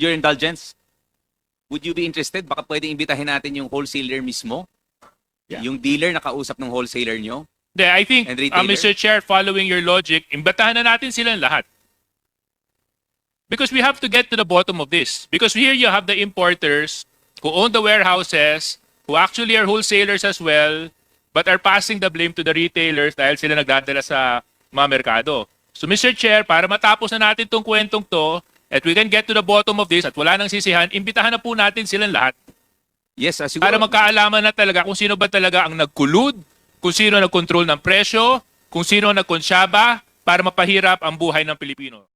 Your indulgence, would you be interested? Baka pwedeng imbitahin natin yung wholesaler mismo, yung dealer na kausap ng wholesaler nyo. I think, And retailer? Mr. Chair, following your logic, imbatahan na natin silang lahat. Because we have to get to the bottom of this. Because here you have the importers who own the warehouses, who actually are wholesalers as well, but are passing the blame to the retailers dahil sila nagdadala sa mga merkado. So Mr. Chair, para matapos na natin itong kwentong to, at we can get to the bottom of this at wala nang sisihan, imbitahan na po natin silang lahat. Yes, siguro. Para magkaalaman na talaga kung sino ba talaga ang nagkulud, kung sino ang nagkontrol ng presyo, kung sino ang nagkonsyaba para mapahirap ang buhay ng Pilipino.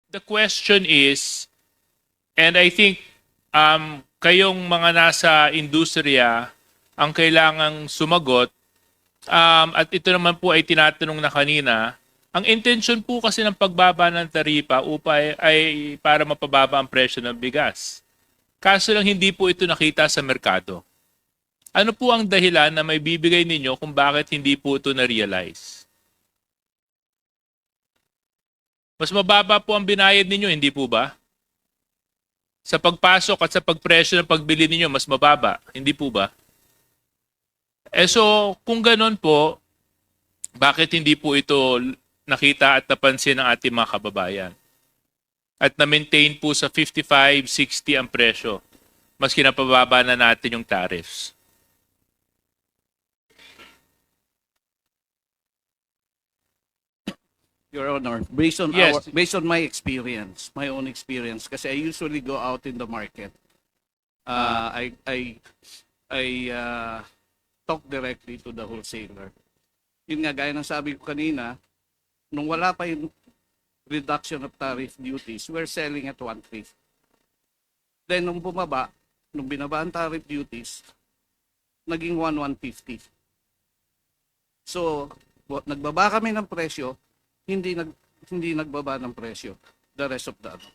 The question is, and I think kayong mga nasa industriya ang kailangang sumagot, at ito naman po ay tinatanong na kanina, ang intention po kasi ng pagbaba ng taripa ay para mapababa ang presyo ng bigas. Kaso lang hindi po ito nakita sa merkado. Ano po ang dahilan na may bibigay ninyo kung bakit hindi po ito na-realize? Mas mababa po ang binayad ninyo, hindi po ba? Sa pagpasok at sa pagpresyo ng pagbili ninyo, mas mababa, hindi po ba? So, kung ganun po, bakit hindi po ito nakita at napansin ng ating mga kababayan? At na-maintain po sa 55, 60 ang presyo, maski napababa na natin yung tariffs. Your Honor, based on Yes. based on my experience, my own experience, kasi I usually go out in the market. I talk directly to the wholesaler. Yun nga, gaya ng sabi ko kanina, nung wala pa yung reduction of tariff duties, we're selling at 1/5. Then nung bumaba, nung binaba ang tariff duties, naging 150. So, nagbaba kami ng presyo, hindi nagbaba ng presyo the rest of the ano.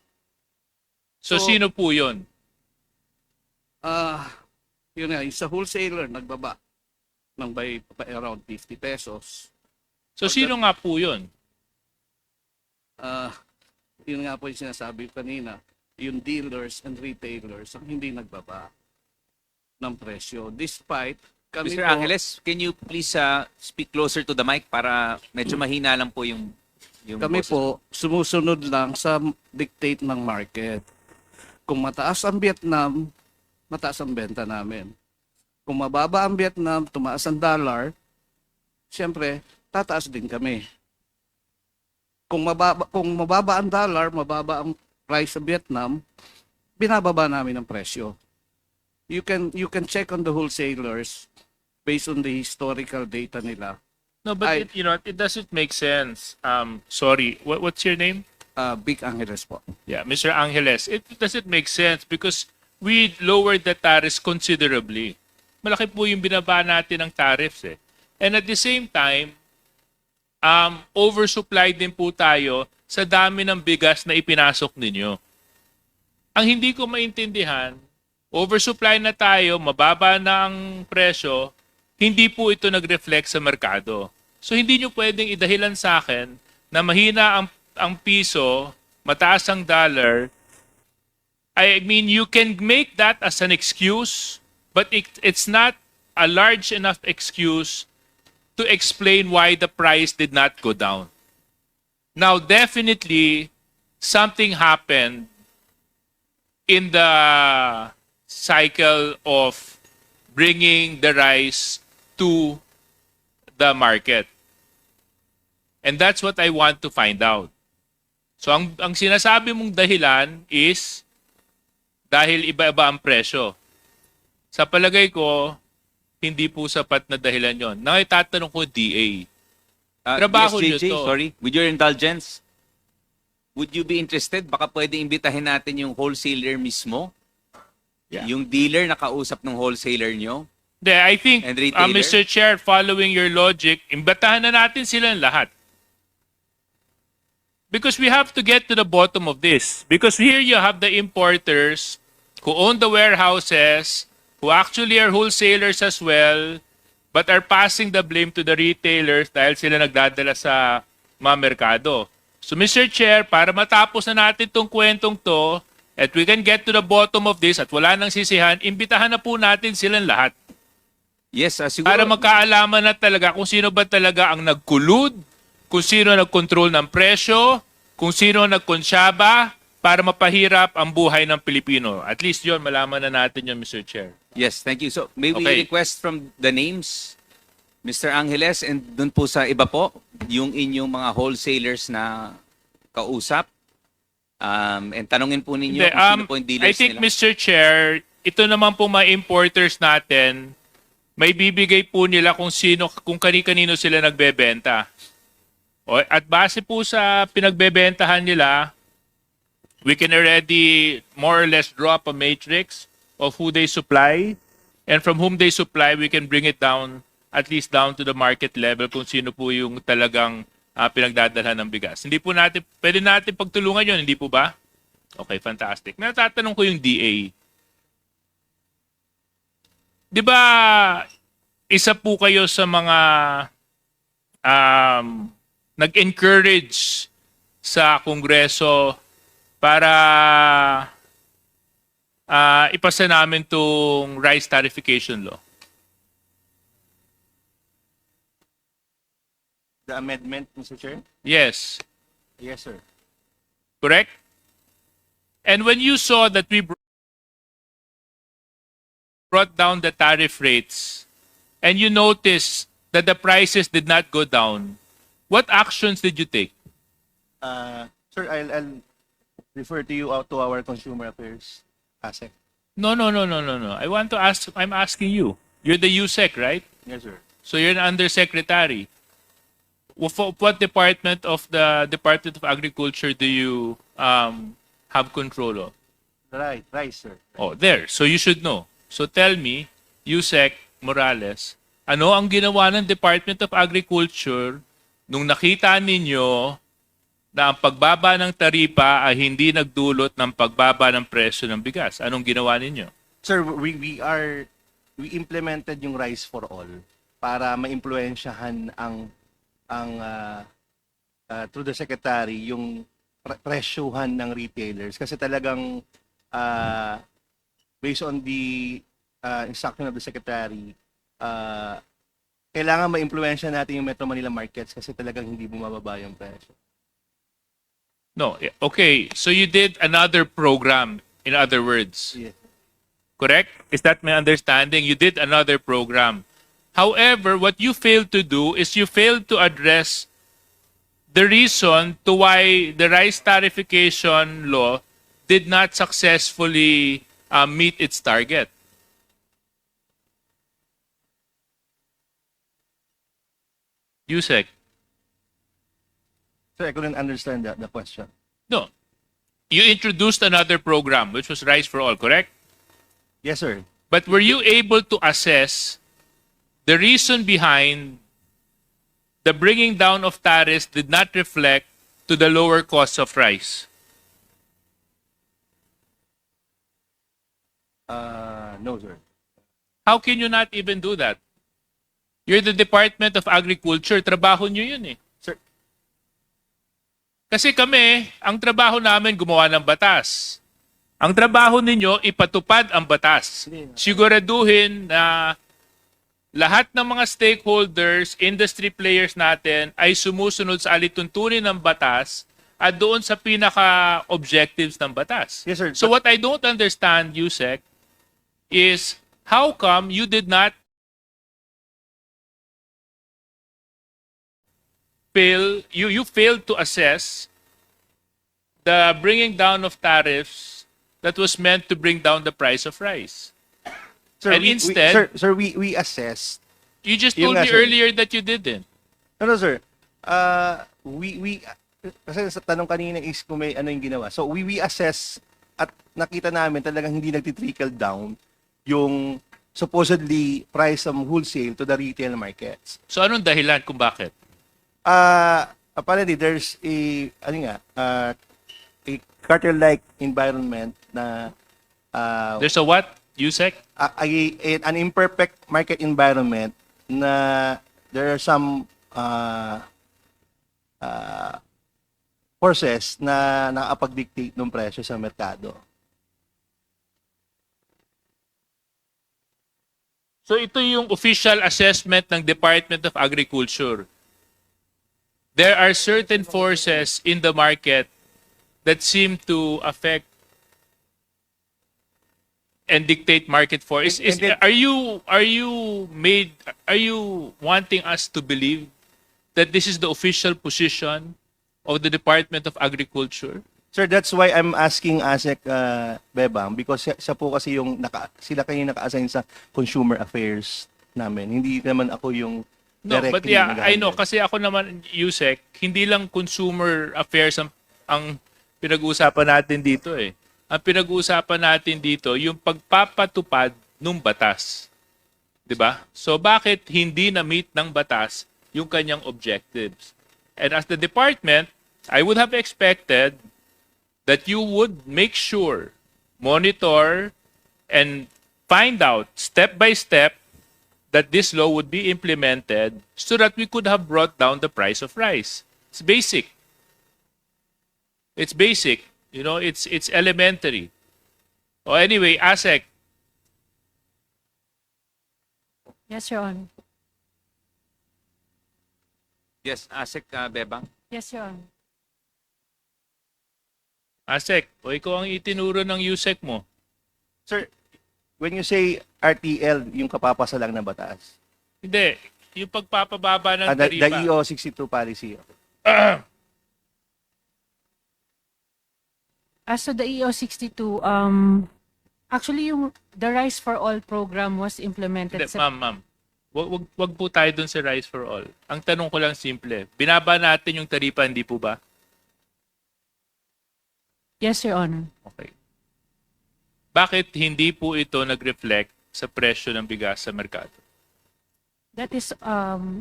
So, So, sino po yun? Yun nga, sa wholesaler nagbaba ng by around 50 pesos. So, sino nga po yun? Yun nga po yung sinasabi ko kanina, yung dealers and retailers ang hindi nagbaba ng presyo. Despite kami Mr. po, Angeles, can you please speak closer to the mic para medyo mahina lang po yung kami boses? po sumusunod lang sa dictate ng market. Kung mataas ang Vietnam, mataas ang benta namin. Kung mababa ang Vietnam, tumaas ang dollar, siyempre, tataas din kami. Kung mababa ang dollar, mababa ang price sa Vietnam, binababa namin ang presyo. You can check on the wholesalers based on the historical data nila. No, but it doesn't make sense. Sorry, what's your name? Big Angeles po. Yeah, Mr. Angeles. It doesn't make sense because we lowered the tariffs considerably. Malaki po yung binaba natin ng tariffs eh. And at the same time, oversupply din po tayo sa dami ng bigas na ipinasok ninyo. Ang hindi ko maintindihan, oversupply na tayo, mababa na ang presyo, hindi po ito nag-reflect sa merkado. So hindi nyo pwedeng idahilan sa akin na mahina ang piso, mataas ang dollar. I mean, you can make that as an excuse, but it's not a large enough excuse to explain why the price did not go down. Now, definitely, something happened in the cycle of bringing the rice to the market. And that's what I want to find out. So, ang sinasabi mong dahilan is dahil iba-iba ang presyo. Sa palagay ko, hindi po sapat na dahilan yon. Nakitatanong ko DA. Trabaho nyo JJ, to. sorry, with your indulgence, would you be interested? Baka pwedeng imbitahin natin yung wholesaler mismo, yung dealer na kausap ng wholesaler nyo. I think, And retailer? Mr. Chair, following your logic, imbatahan na natin silang lahat. Because we have to get to the bottom of this. Because here you have the importers who own the warehouses, who actually are wholesalers as well, but are passing the blame to the retailers dahil sila nagdadala sa mga merkado. So Mr. Chair, para matapos na natin tong kwentong to, at we can get to the bottom of this at wala nang sisihan, imbitahan na po natin silang lahat. Yes, siguro. Para magkaalaman na talaga kung sino ba talaga ang nagkulud, kung sino nagkontrol ng presyo, kung sino nagkonsyaba para mapahirap ang buhay ng Pilipino. At least yon malaman na natin yun, Mr. Chair. Yes, thank you. So, may we Okay. request from the names, Mr. Angeles, and dun po sa iba po, yung inyong mga wholesalers na kausap. And tanungin po ninyo Hindi, kung sino po yung dealers I think, nila. Mr. Chair, ito naman po mga importers natin, may bibigay po nila kung sino, kung kani-kanino sila nagbebenta. At base po sa pinagbebentahan nila, we can already more or less draw up a matrix of who they supply, and from whom they supply, we can bring it down, at least down to the market level kung sino po yung talagang pinagdadalhan ng bigas. Hindi po natin, pwede natin pagtulungan yun, hindi po ba? Okay, fantastic. Natatanong ko yung DA. Di ba, isa po kayo sa mga nag-encourage sa Kongreso para ipasa namin tong rice tarification law. The amendment, Mr. Chair? Yes, Yes, sir. correct? And when you saw that we brought down the tariff rates and you noticed that the prices did not go down, what actions did you take? Sir, I'll refer to you out to our consumer affairs ASEC. No. I'm asking you. You're the USEC, right? Yes, sir. So you're an undersecretary. What department of the Department of Agriculture do you have control of? Right, sir. Oh, there. So you should know. So tell me, Yusek Morales, ano ang ginawa ng Department of Agriculture nung nakita ninyo na ang pagbaba ng taripa ay hindi nagdulot ng pagbaba ng presyo ng bigas? Anong ginawa ninyo? Sir, we implemented yung Rice for All para maimpluwensyahan ang through the secretary yung presyuhan ng retailers kasi talagang based on the instruction of the secretary kailangan maimpluwensya natin yung Metro Manila markets kasi talagang hindi bumababa yung presyo. No. Okay. So you did another program, in other words. Yes. Correct? Is that my understanding? You did another program. However, what you failed to do is you failed to address the reason to why the rice tarification law did not successfully meet its target. Yusek. Sir, I couldn't understand the question. No. You introduced another program, which was Rice for All, correct? Yes, sir. But were you able to assess the reason behind the bringing down of tariffs did not reflect to the lower cost of rice? No, sir. How can you not even do that? You're the Department of Agriculture. Trabaho nyo yun eh. Sir, Kasi kami, ang trabaho namin gumawa ng batas. Ang trabaho ninyo, ipatupad ang batas. Siguraduhin na lahat ng mga stakeholders, industry players natin ay sumusunod sa alituntunin ng batas at doon sa pinaka-objectives ng batas. Yes, sir. So what I don't understand, Yusek, is how come you did not you failed to assess the bringing down of tariffs that was meant to bring down the price of rice? sir, And instead- we assessed. You just Yun told nga, me sir. earlier that you didn't. No, sir. We kasi sa tanong kanina is kung may ano yung ginawa. So we assess at nakita namin talagang hindi nagti-trickle down yung supposedly price of wholesale to the retail markets. So anong dahilan kung bakit? Apparently there's a cartel-like environment na There's a what, Yusek? an imperfect market environment na there are some forces na nakapag-dictate ng presyo sa merkado. So ito yung official assessment ng Department of Agriculture. There are certain forces in the market that seem to affect and dictate market force. Are you wanting us to believe that this is the official position of the Department of Agriculture? Sir, that's why I'm asking ASEC Bebang, because siya po kasi yung sila kayo naka-assign sa consumer affairs namin. Hindi naman ako yung No, directly but yeah, I know. nag-handle. Kasi ako naman, Yusek, hindi lang consumer affairs ang pinag-uusapan natin dito eh. Ang pinag-uusapan natin dito, yung pagpapatupad ng batas. 'Di ba? So bakit hindi na-meet ng batas yung kanyang objectives? And as the department, I would have expected that you would make sure, monitor, and find out step by step that this law would be implemented so that we could have brought down the price of rice. It's basic. It's basic. You know, it's elementary. Oh, anyway, ASEC, Yes, Your Honor. Yes, ASEC Bebang. Yes, Your Honor. ASEC, o ikaw ang itinuro ng USEC mo. Sir, when you say RTL, yung kapapasa lang na batas, Hindi, yung pagpapababa ng the taripa. EO 62 policy. As to the EO 62, actually the Rice for All program was implemented Hindi, ma'am. Wag po tayo dun sa Rice for All. Ang tanong ko lang simple, binaba natin yung taripa, hindi po ba? Yes, Your Honor. Okay. Bakit hindi po ito nag-reflect sa presyo ng bigas sa merkado? That is,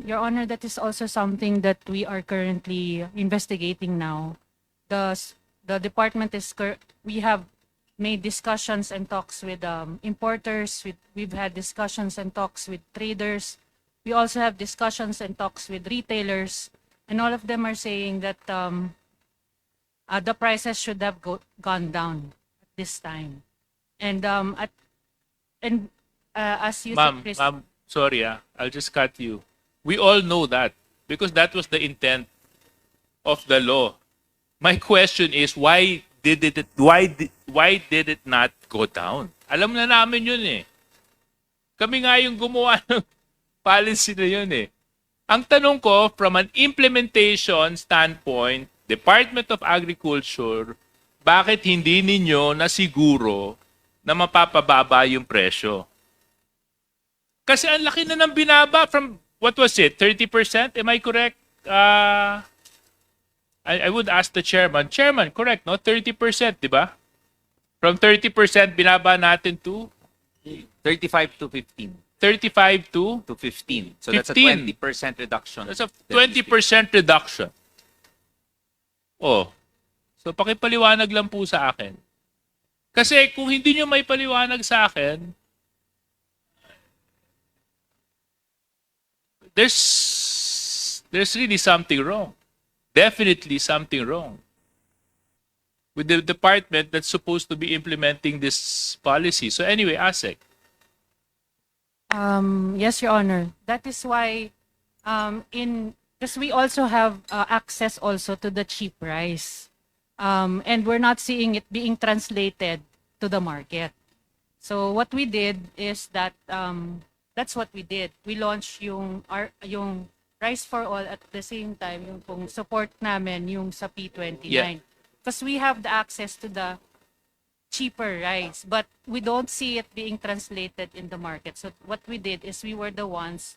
Your Honor, that is also something that we are currently investigating now. The department we have made discussions and talks with importers. We've had discussions and talks with traders. We also have discussions and talks with retailers, and all of them are saying that the prices should have gone down at this time. And as you Ma'am, said, Chris, sorry I'll just cut you. We all know that because that was the intent of the law. My question is why did it not go down? Alam na namin yun eh. Kami nga yung gumawa ng policy na yun eh. Ang tanong ko, from an implementation standpoint, Department of Agriculture, bakit hindi ninyo nasiguro na mapapababa yung presyo? Kasi ang laki na ng binaba from, what was it, 30%? Am I correct? I would ask the chairman. Chairman, correct, no? 30%, di ba? From 30%, binaba natin to 35 to 15. 35 to? To 15. So that's a 15. 20% reduction. That's a 20% reduction. Oh. So pakipaliwanag lang po sa akin. Kasi kung hindi nyo may paliwanag sa akin, there's really something wrong. Definitely something wrong with the department that's supposed to be implementing this policy. So anyway, ASEC. yes, Your Honor. That is why, because we also have access also to the cheap rice, and we're not seeing it being translated to the market. So what we did is that that's what we did. We launched yung Rice for All at the same time yung pong support namin yung sa P29. Yeah. Because we have the access to the cheaper rice, but we don't see it being translated in the market. So what we did is we were the ones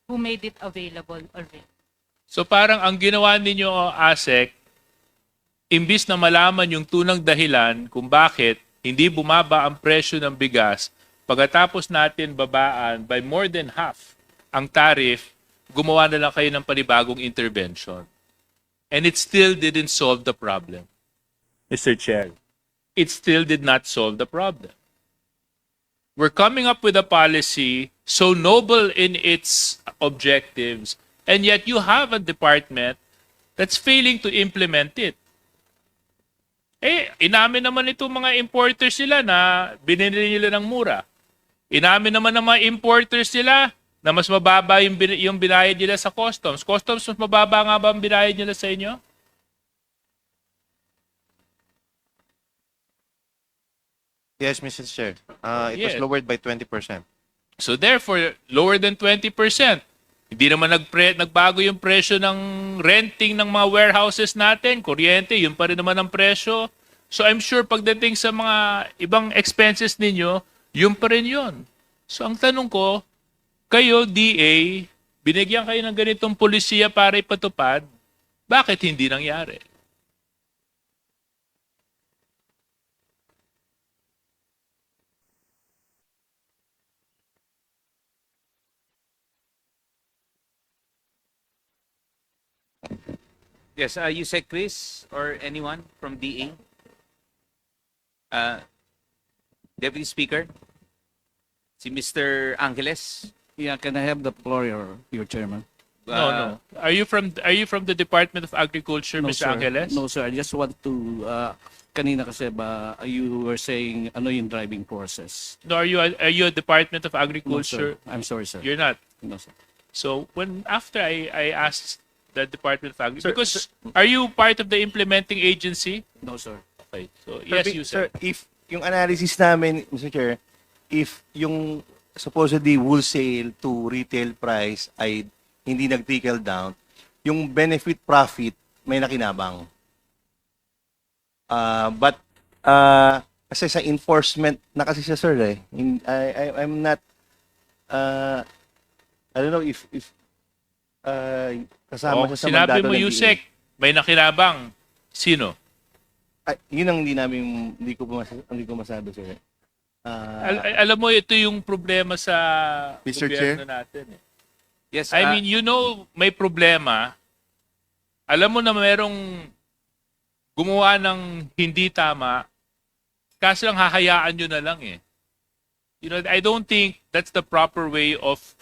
who made it available already. So parang ang ginawa ninyo, ASEC, imbis na malaman yung tunang dahilan kung bakit hindi bumaba ang presyo ng bigas, pagkatapos natin babaan by more than half ang tariff, gumawa na lang kayo ng panibagong intervention. And it still didn't solve the problem. Mr. Chair, it still did not solve the problem. we're coming up with a policy so noble in its objectives, and yet you have a department that's failing to implement it. Inamin naman itong mga importers nila na binili nila ng mura. Inamin naman ng mga importers nila na mas mababa yung binayad nila sa customs. Customs, mas mababa nga ba ang binayad nila sa inyo? Yes, Mr. Chair. It was Yes. lowered by 20%. So therefore, lower than 20%. Hindi naman nagbago yung presyo ng renting ng mga warehouses natin. Kuryente, yun pa rin naman ang presyo. So I'm sure pagdating sa mga ibang expenses ninyo, yun pa rin yun. So ang tanong ko, kayo, DA, binigyan kayo ng ganitong polisiya para ipatupad, bakit hindi nangyari? Yes, you said Chris or anyone from DA? Deputy Speaker? Si Mr. Angeles? Yeah, can I have the floor, your chairman? No. Are you from the Department of Agriculture, No, Mr. sir. Angeles? No, sir. I just want to, kanina kasi you were saying ano yung driving process. No, are you a Department of No, Agriculture? sir. I'm sorry, sir. You're not. No, sir. So after I asked the Department of Agriculture, Sir, because are you part of the implementing agency? No, sir. Okay. So yes, you Sir, said. if yung analysis namin, Mr. Chair, if yung supposedly wholesale to retail price ay hindi nag-trickle down, yung benefit profit may nakinabang. But kasi sa enforcement na kasi siya, sir, eh. I'm not I don't know if kasama siya sa Sinabi mandato mo, ng DA. Yusek, may nakinabang. Sino? Yun ang hindi ko masabi, sir. Alam mo, ito yung problema sa Mr. gobyerno natin. Eh. Yes, I mean, may problema. Alam mo na merong gumawa ng hindi tama, kaso lang hahayaan nyo na lang eh. I don't think that's the proper way of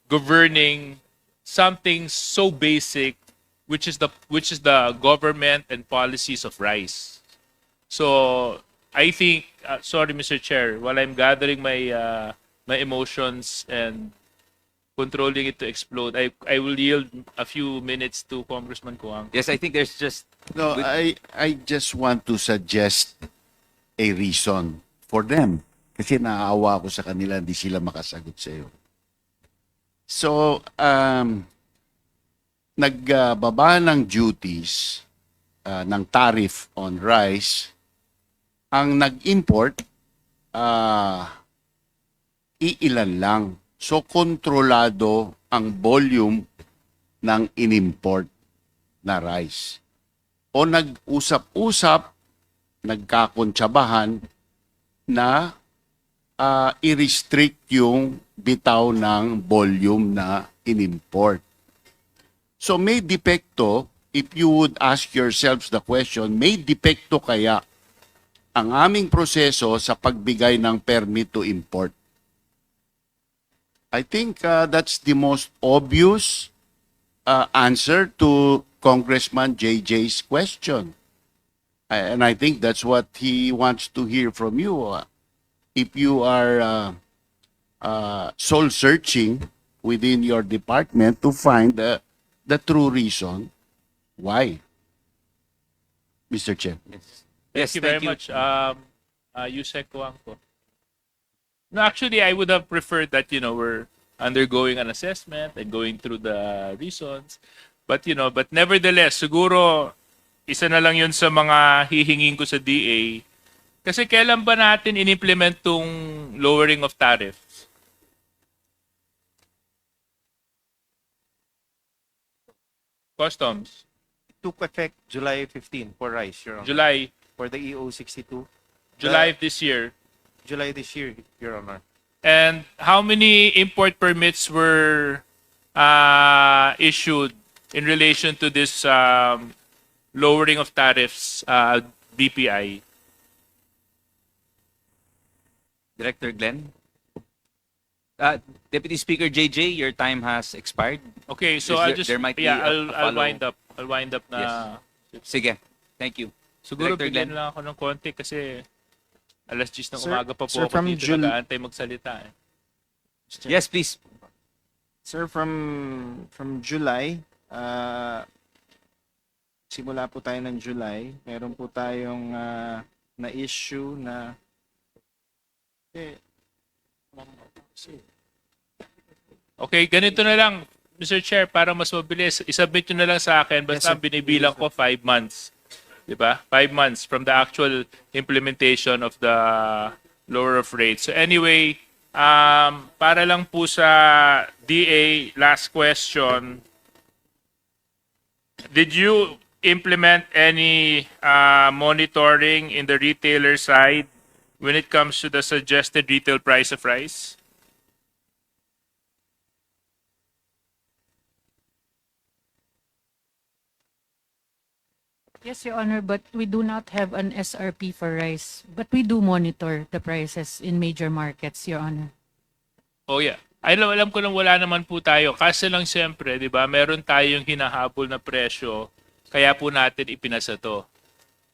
governing something so basic, which is the government and policies of rice. So I think, sorry, Mr. Chair, while I'm gathering my emotions and controlling it to explode, I will yield a few minutes to Congressman Kuang. yes, I think there's just No, I just want to suggest a reason for them. Kasi naaawa ako sa kanila, hindi sila makasagot sa iyo. So, nagbaba ng duties, ng tariff on rice, ang nag-import, iilan lang. So, kontrolado ang volume ng inimport na rice. O nag-usap-usap, nagkakontsabahan na i-restrict yung bitaw ng volume na inimport. So may depekto, if you would ask yourselves the question, may depekto kaya ang aming proseso sa pagbigay ng permit to import? I think that's the most obvious answer to Congressman JJ's question. And I think that's what he wants to hear from you. If you are soul searching within your department to find the true reason why. Mr. Chair. Thank you very much, Yusek Kuang po. No, actually, I would have preferred that, we're undergoing an assessment and going through the reasons. But, but nevertheless, siguro, isa na lang yun sa mga hihingin ko sa DA. Kasi kailan ba natin in-implement tong lowering of tariffs? Customs, Took effect July 15 for rice, Your Honor. July For the EO 62. of this year. July this year, Your Honor. And how many import permits were issued in relation to this lowering of tariffs, BPI? Director Glenn. Deputy Speaker JJ, your time has expired. Okay, so There might be a I'll follow- wind up. I'll wind up na. Yes. Sige. Thank you. Siguro Director bigyan Glenn. lang ako ng konti kasi alas 10 ng Sir- umaga pa po sir, ako from dito nag-aantay magsalita. Yes, please. Sir, from July, simula po tayo ng July, meron po tayong na-issue na Okay, ganito na lang, Mr. Chair, para mas mabilis. Isubmit nyo na lang sa akin, basta Yes, ang binibilang ko 5 months. Di ba? 5 months from the actual implementation of the lower of rates. So anyway, para lang po sa DA, last question. Did you implement any monitoring in the retailer side when it comes to the suggested retail price of rice? Yes, Your Honor, but we do not have an SRP for rice. But we do monitor the prices in major markets, Your Honor. Oh yeah. Alam ko lang wala naman po tayo. Kasi lang siyempre, di ba, meron tayong hinahabol na presyo, kaya po natin ipinasa to.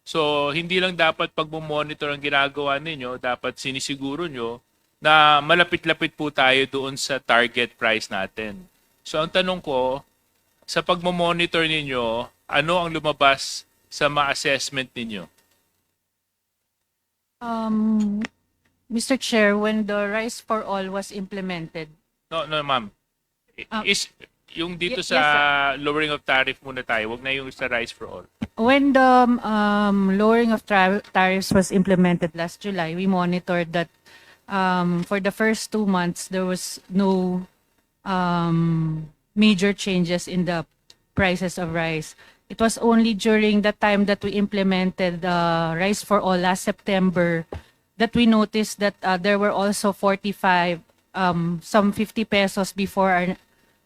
So, hindi lang dapat pag-monitor ang ginagawa ninyo, dapat sinisiguro nyo na malapit-lapit po tayo doon sa target price natin. So, ang tanong ko, sa pag-monitor ninyo, ano ang lumabas sa ma-assessment ninyo? Mr. Chair, when the Rice for All was implemented, No, ma'am. Ah. Is yung dito Yes, sa lowering of tariff muna tayo, wag na yung sa rice for all. when the lowering of tariffs was implemented last July, we monitored that for the first 2 months, there was no major changes in the prices of rice. It was only during the time that we implemented the Rice for All last September that we noticed that there were also 45, some 50 pesos before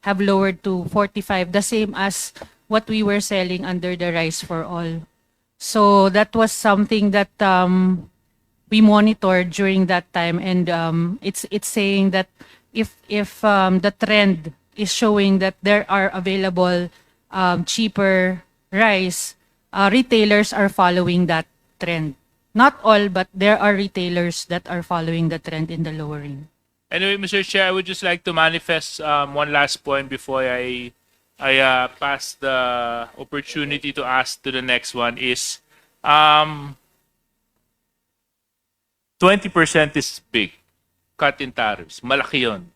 have lowered to 45, the same as what we were selling under the Rice for All. So that was something that we monitored during that time, and it's saying that if the trend is showing that there are available cheaper rice, retailers are following that trend. Not all, but there are retailers that are following the trend in the lowering. Anyway, Mr. Chair, I would just like to manifest one last point before I pass the opportunity to ask to the next one is 20% is big. Cut in tariffs. Malaki yun.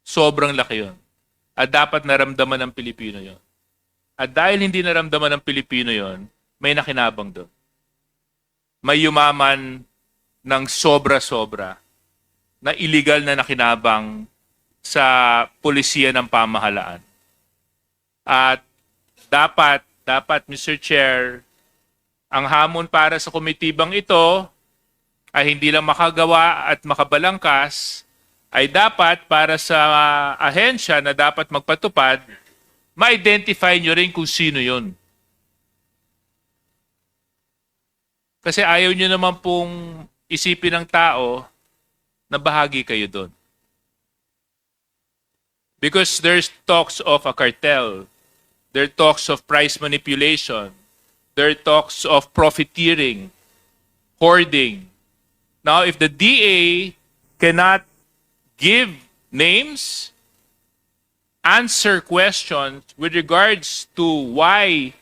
Sobrang laki yun. At dapat naramdaman ng Pilipino yun. At dahil hindi naramdaman ng Pilipino yon, may nakinabang doon. May yumaman ng sobra-sobra na illegal na nakinabang sa polisiya ng pamahalaan. At dapat, Mr. Chair, ang hamon para sa komitibang ito ay hindi lang makagawa at makabalangkas, ay dapat para sa ahensya na dapat magpatupad, ma-identify nyo rin kung sino yun. Kasi ayaw nyo naman pong isipin ng tao na bahagi kayo doon. Because there's talks of a cartel. There are talks of price manipulation. There are talks of profiteering, hoarding. Now, if the DA cannot give names, answer questions with regards to why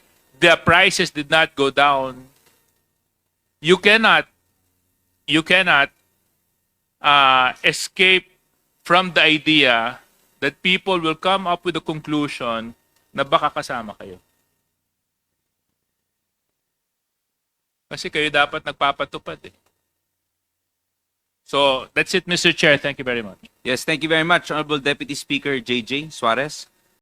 the prices did not go down, you cannot escape from the idea that people will come up with a conclusion na baka kasama kayo. Kasi kayo dapat nagpapatupad eh. So, that's it, Mr. Chair. Thank you very much. Yes, thank you very much, Honorable Deputy Speaker JJ Suarez.